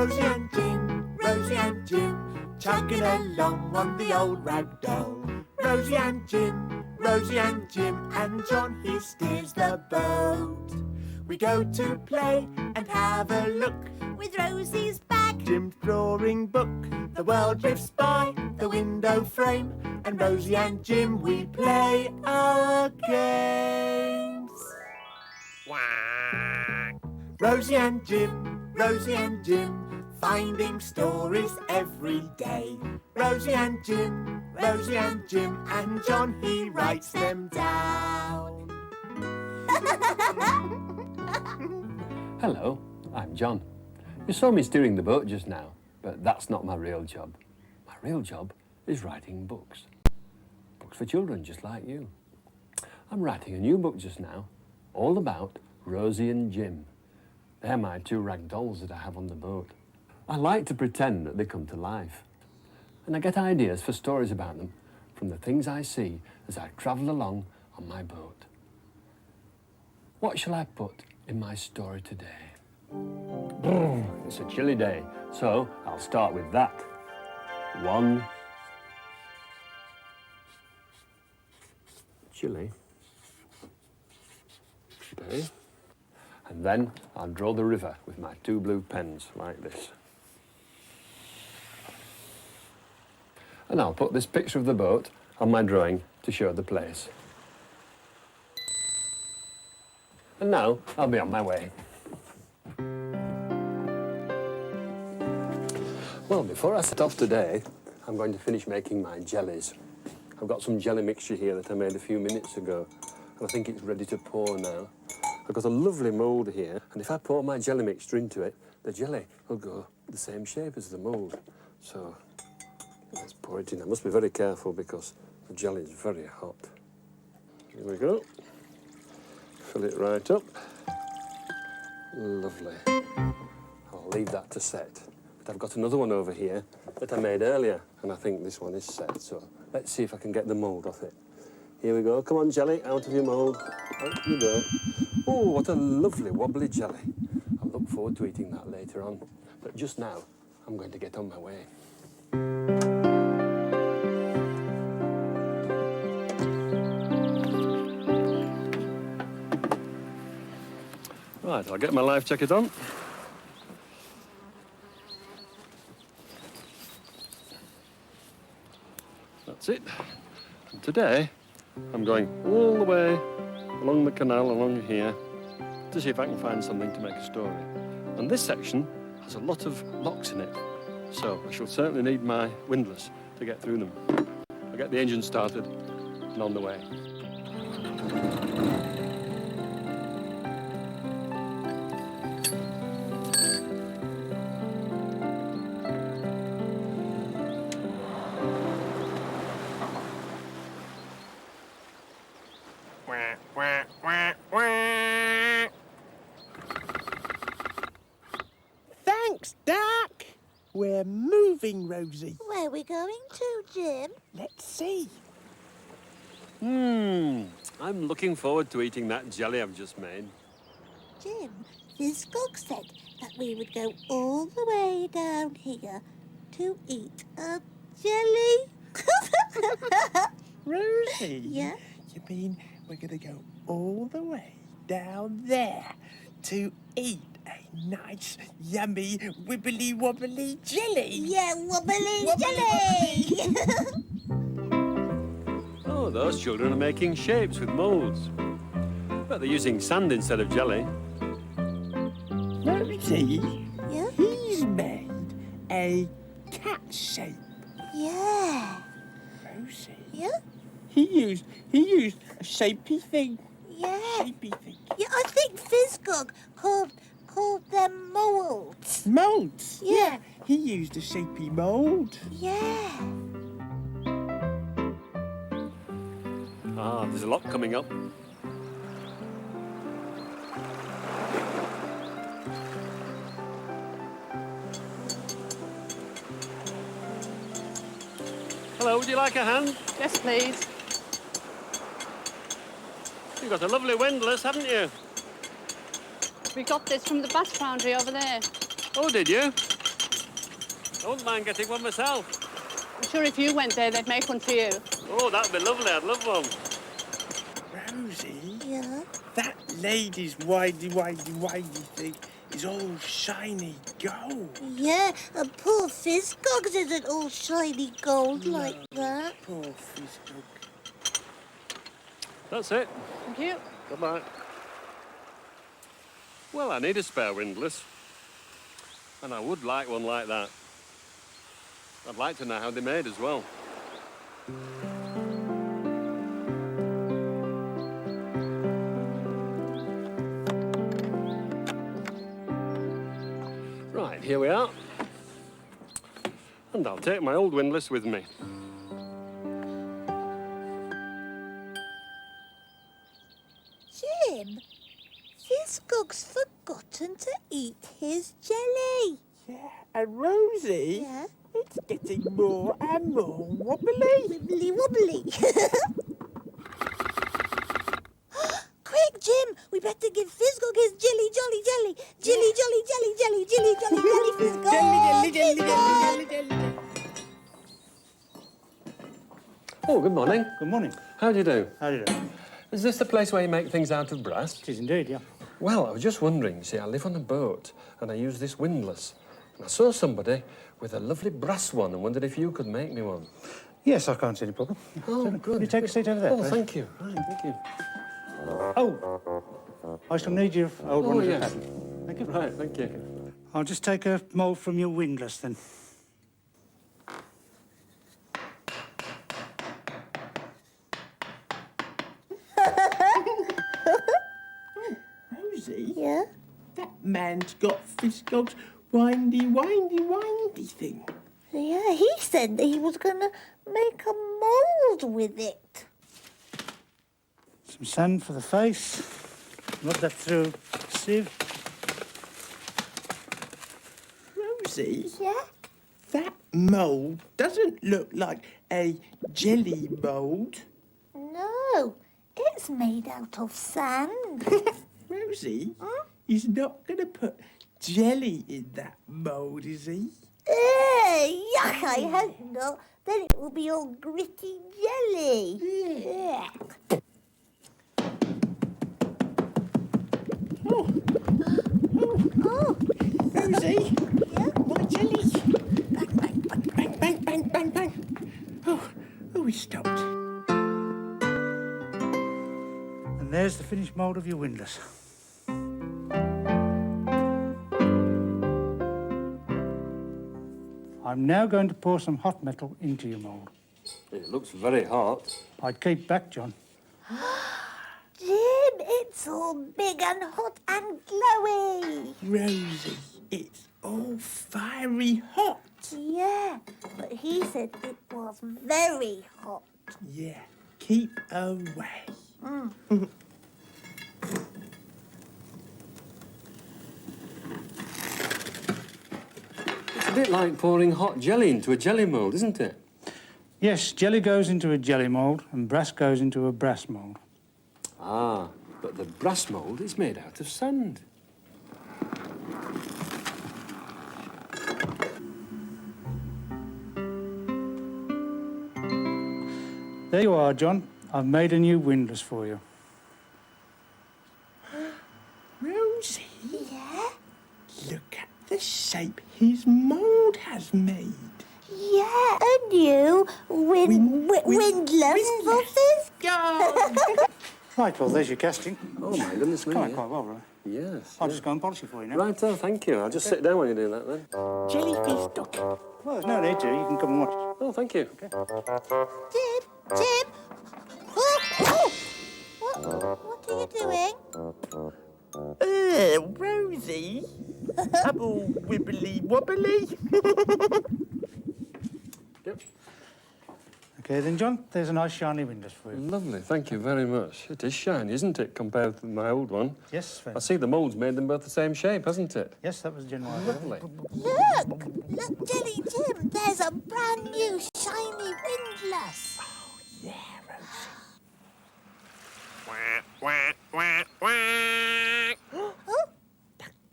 Rosie and Jim, chugging along on the old rag doll. Rosie and Jim, and John, he steers the boat. We go to play and have a look with Rosie's bag, Jim's drawing book. The world drifts by the window frame, and Rosie and Jim, we play our games. Rosie and Jim, finding stories every day. Rosie and Jim, and John, he writes them down. Hello, I'm John. You saw me steering the boat just now, but that's not my real job. My real job is writing books. Books for children just like you. I'm writing a new book just now, all about Rosie and Jim. They're my two rag dolls that I have on the boat. I like to pretend that they come to life. And I get ideas for stories about them from the things I see as I travel along on my boat. What shall I put in my story today? It's a chilly day, so I'll start with that. 1. Chilly day. And then I'll draw the river with my 2 blue pens like this. And I'll put this picture of the boat on my drawing to show the place. And now I'll be on my way. Well, before I set off today, I'm going to finish making my jellies. I've got some jelly mixture here that I made a few minutes ago, and I think it's ready to pour now. I've got a lovely mould here, and if I pour my jelly mixture into it, the jelly will go the same shape as the mould. So let's pour it in. I must be very careful because the jelly is very hot. Here we go. Fill it right up. Lovely. I'll leave that to set. But I've got another one over here that I made earlier, and I think this one is set. So let's see if I can get the mould off it. Here we go. Come on, jelly, out of your mould. Out you go. Oh, what a lovely wobbly jelly. I look forward to eating that later on. But just now, I'm going to get on my way. Right, I'll get my life jacket on. That's it. And today, I'm going all the way along the canal, along here, to see if I can find something to make a story. And this section has a lot of locks in it, so I shall certainly need my windlass to get through them. I'll get the engine started and on the way. Thanks, Duck. We're moving, Rosie. Where are we going to, Jim? Let's see. I'm looking forward to eating that jelly I've just made. Jim, Fizgog said that we would go all the way down here to eat a jelly. Rosie? Yeah? You mean we're going to go all the way down there to eat a nice, yummy, wibbly-wobbly jelly? Yeah, wobbly jelly! Oh, those children are making shapes with moulds. But they're using sand instead of jelly. Rosie? Yeah? He's made a cat shape. Yeah. Rosie? Yeah? He used a shapy thing. Yeah. Shapy thing. Yeah, I think Fizgog called them moulds. Moulds? Yeah. He used a shapy mould. Yeah. Ah, there's a lot coming up. Hello, would you like a hand? Yes, please. You've got a lovely windlass, haven't you? We got this from the bass foundry over there. Oh, did you? I wouldn't mind getting one myself. I'm sure if you went there, they'd make one for you. Oh, that'd be lovely. I'd love one. Rosie? Yeah? That lady's windy thing is all shiny gold. Yeah, and poor Fizzcogs isn't all shiny gold like that. Poor Fizzcog. That's it. Thank you. Goodbye. Well, I need a spare windlass. And I would like one like that. I'd like to know how they're made as well. Right, here we are. And I'll take my old windlass with me. Jim, Fizzcog's forgotten to eat his jelly. Yeah, and Rosie? Yeah? It's getting more and more wobbly. Wibbly wobbly. Quick, Jim, we better give Fizzcog his jelly, jolly, jelly. Jelly, jolly, jelly, jelly, jelly, jolly, jelly, Fizzcog. Jelly. Oh, good morning. Good morning. How do you do? How do you do? Is this the place where you make things out of brass? It is indeed, yeah. Well, I was just wondering, you see, I live on a boat and I use this windlass. And I saw somebody with a lovely brass one and wondered if you could make me one. Yes, I can't see any problem. Oh, Can good. you take a seat over there, Oh, please? thank you. Right, thank you. Oh, I shall need your old one. Oh, as a yes. pattern. Thank you. Right, thank you. I'll just take a mould from your windlass then. Rosie? Yeah? That man's got Fizzcog's windy thing. Yeah, he said that he was going to make a mould with it. Some sand for the face. Rub that through a sieve. Rosie? Yeah? That mould doesn't look like a jelly mould. No, it's made out of sand. Rosie? He's not going to put jelly in that mould, is he? Yuck, I hope not. Then it will be all gritty jelly. Yeah. Oh. Rosie? Yeah? My jelly! Bang. Oh, he stopped. And there's the finished mould of your windlass. I'm now going to pour some hot metal into your mould. It looks very hot. I'd keep back, John. Jim, it's all big and hot and glowy. Rosie, it's all fiery hot. Yeah, but he said it was very hot. Yeah, keep away. It's a bit like pouring hot jelly into a jelly mould, isn't it? Yes, jelly goes into a jelly mould and brass goes into a brass mould. Ah, but the brass mould is made out of sand. There you are, John. I've made a new windlass for you. Rosie, Yeah? look at the shape his mould has made. Yeah, a new windlass for Fizzcog. Right, well, there's your casting. Oh, my goodness me. Coming quite well, right? Yes. I'll just go and polish it for you now. Right, oh, thank you. I'll just sit down when you do that then. Jellyfish dog. Well, there's no need to. You can come and watch it. Oh, thank you. Jim! Oh! What are you doing? Rosie. I'm all wibbly wobbly. Yep. Okay, then, John, there's a nice shiny windlass for you. Lovely, thank you very much. It is shiny, isn't it, compared to my old one? Yes, I see the mould's made them both the same shape, hasn't it? Yes, that was the general idea. Lovely. Look, Jelly Jim, there's a brand new shiny windlass. Yeah, Rosie. Oh,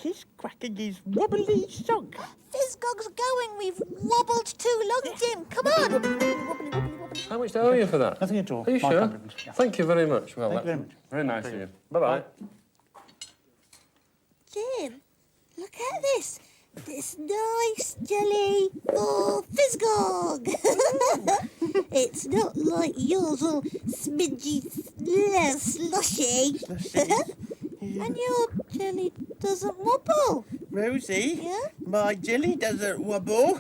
He's cracking his wobbly sock. Fizzcog's going with wobbled too long, Jim. Come on. How much do I owe you for that? Nothing at all. Are you My sure? compliments, yeah. Thank you very much. Well, Thank you that's very much. very nice of you. Bye-bye. Jim, look at this. This nice jelly for Fizzgog. It's not like yours all smidgy, slushy. And your jelly doesn't wobble. Rosie, Yeah? my jelly doesn't wobble,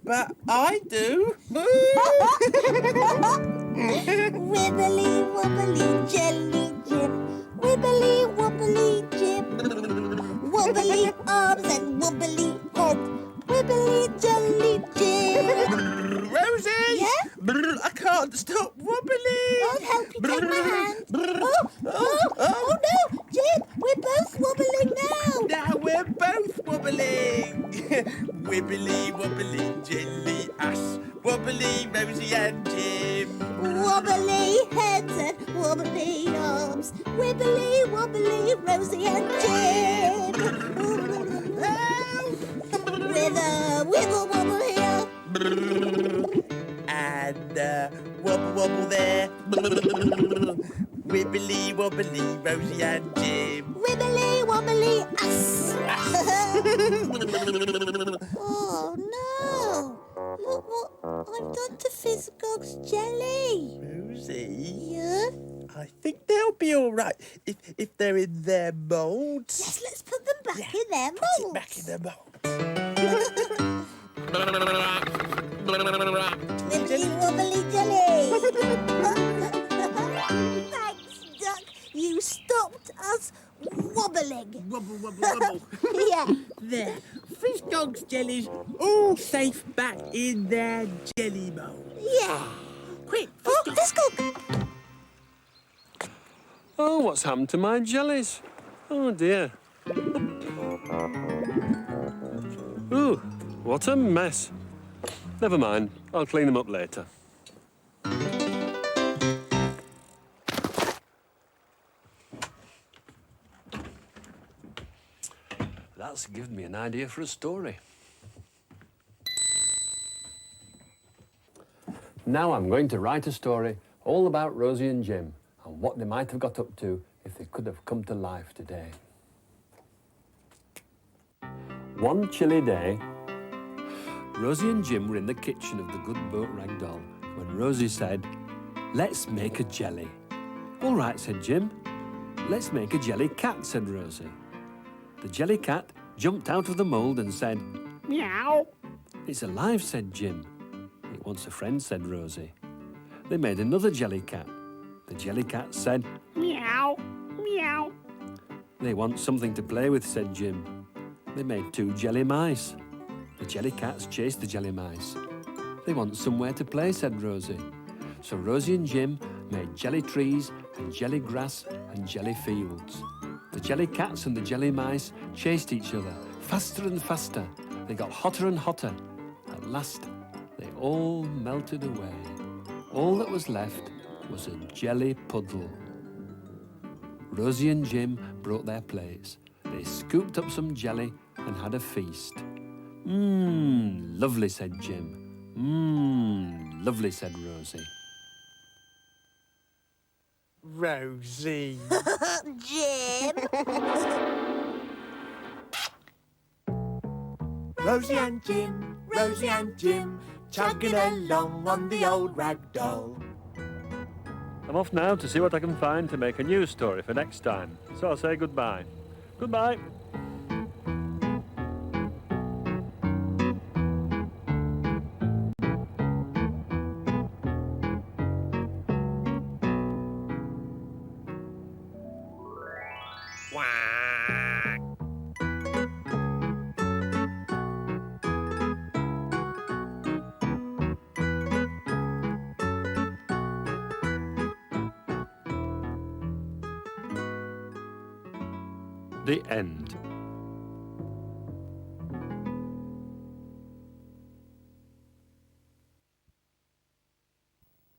but I do. Wibbly wobbly jelly Jim. Wibbly wobbly Jim. Wobbly arms and wobbly head. Wibbly jelly Jim. Rosie! Yeah? I can't stop wobbling. I'll help you take my hand. Oh no, Jim, we're both wobbling now. Now we're both wobbling. Wibbly wobbly jelly us. Wobbly Rosie and Jim. Wobbly heads and wobbly arms. Wibbly wobbly Rosie and Jim. With a wibble wobble here. And wobble wobble there. Wibbly wobbly Rosie and Jim. Wibbly wobbly us. Oh no! Look what I've done to Fizzgog's jelly. Rosie, Yeah? I think they'll be all right if they're in their moulds. Yes, let's put them back in their Put it moulds. back in their moulds. Wibbly wobbly jelly. Thanks, Duck. You stopped us wobbling. Wobble wobble wobble. Yeah. There. Fizzgog's jellies all safe back in their jelly mould. Yeah. Quick, Oh, Fizzgog. Oh, what's happened to my jellies? Oh, dear. Ooh, what a mess. Never mind, I'll clean them up later. That's given me an idea for a story. Now I'm going to write a story all about Rosie and Jim and what they might have got up to if they could have come to life today. One chilly day, Rosie and Jim were in the kitchen of the Good Boat Rag Doll when Rosie said, "Let's make a jelly." "All right," said Jim. "Let's make a jelly cat," said Rosie. The jelly cat jumped out of the mould and said, "Meow." "It's alive," said Jim. "It wants a friend," said Rosie. They made another jelly cat. The jelly cat said, "Meow, meow." "They want something to play with," said Jim. They made two jelly mice. The jelly cats chased the jelly mice. "They want somewhere to play," said Rosie. So Rosie and Jim made jelly trees and jelly grass and jelly fields. The jelly cats and the jelly mice chased each other, faster and faster. They got hotter and hotter. At last, they all melted away. All that was left was a jelly puddle. Rosie and Jim brought their plates. They scooped up some jelly and had a feast. Lovely," said Jim. Lovely," said Rosie. Rosie. Jim. Rosie and Jim, chugging along on the old rag doll. I'm off now to see what I can find to make a new story for next time. So I'll say goodbye. Goodbye. The end.